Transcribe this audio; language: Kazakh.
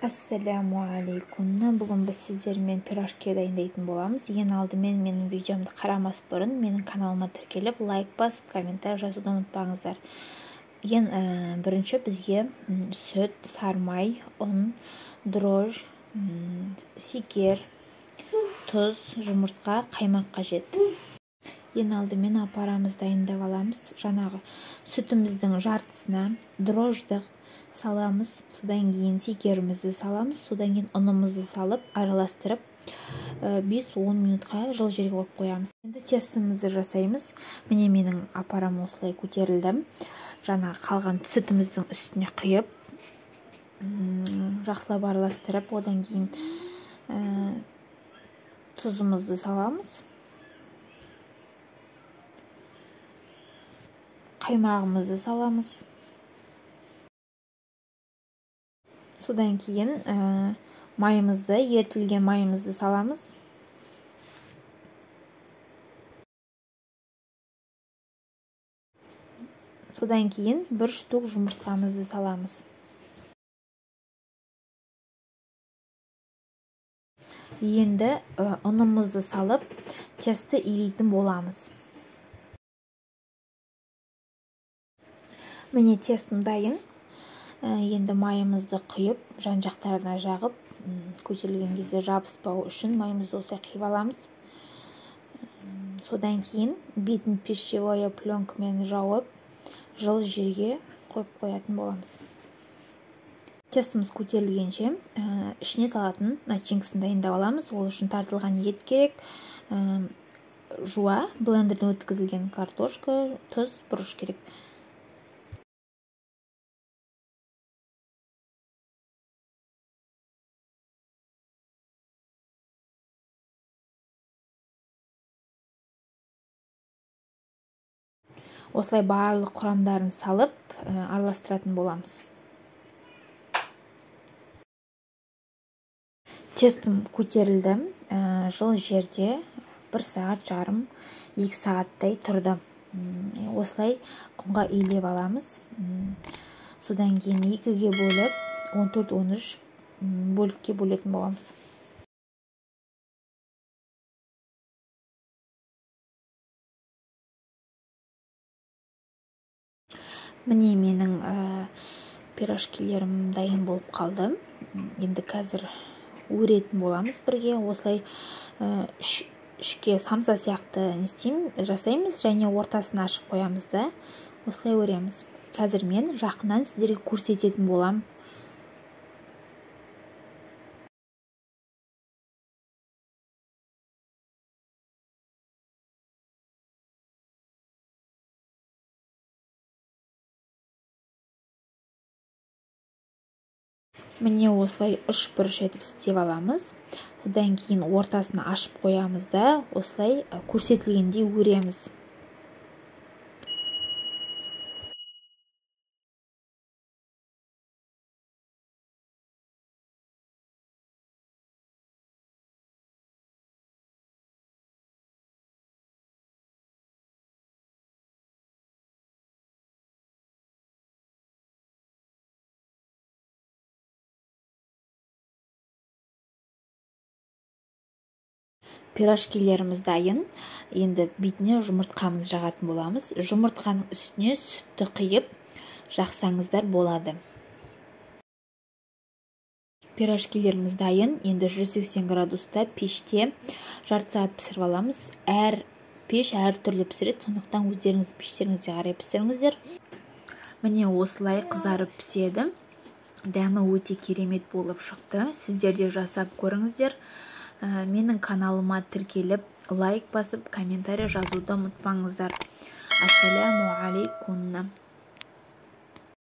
Ассаламу алейкум. Бүгін біз сіздермен пирожки дайындайтын боламыз. Ең алдымен менің видеомды қарамас бұрын менің каналыма тіркеліп, лайк басып, комментарий жазуды ұмытпаңыздар. Ең бірінші бізге сүт, сармай, ұн, дрож, сикер, тұз, жұмыртқа, қаймақ қажет. Ең алдымен апарамыз дайындап аламыз. Жаңағы сүтіміздің жартысына дрожды саламыз, содан кейін сикерімізді саламыз, содан кейін ұнымызды салып, араластырып 5-10 минутқа жылы жерге қойып қоямыз. Енді тестімізді жасаймыз. Міне менің апарам осылай көтерілді. Жаңа қалған сүтіміздің үстіне құйып, жақсылап араластырып, одан кейін тұзымызды саламыз. Қаймағымызды саламыз. Содан кейін майымызды, ертілген майымызды саламыз. Содан кейін бір штук жұмыртқамызды саламыз. Енді ұнымызды салып, тесті илейтін боламыз. Міне тестім дайын. Енді майымызды құйып, жан-жақтарына жағып, көтерілген кезде жабыспау үшін майымызды осылай құйып аламыз. Содан кейін бетін пищевая пленкамен жауып, жылы жерге қойып қоятын боламыз. Тестіміз көтерілгенше ішіне салатын начинкасын дайындап аламыз. Ол үшін тартылған ет керек, жуа, блендерден өткізілген картошка, тұз, бұрыш керек. Осылай барлық құрамдарын салып, араластыратын боламыз. Тестім көтерілді. Жылы жерде 1 сағат жарым, 2 сағаттай тұрды. Осылай ұнға илеп аламыз. Содан кейін 2-ге бөліп, 14-13 бөлікке бөлетін боламыз. Міне менің пирожкилерім дайын болып қалды. Енді қазір өретін боламыз бірге. Осылай ішке самса сияқты жасаймыз және ортасын ашып қоямыз да, осылай өреміз. Қазір мен жақыннан сіздерге көрсететін болам. Міне осылай үш-бұрыш етіп істеп аламыз. Одан кейін ортасын ашып қоямыз да, осылай көрсетілгендей өреміз. Пирожкилеріміз дайын. Енді бетіне жұмыртқамыз жағатын боламыз. Жұмыртқаның үстіне сүтті құйып жақсаңыздар болады. Пирожкилеріміз дайын. Енді 180 градуста пеште жарты сағат пісіріп аламыз. Әр пеш әр түрлі пісіреді, сондықтан өздеріңіз пештеріңізге қарай пісіріңіздер. Міне осылай қызарып піседі. Дәмі өте керемет болып шықты. Сіздер де жасап көріңіздер. Менің каналыма тіркеліп, лайк басып, комментарий жазуды ұмытпаңыздар. Ассаламу алейкум.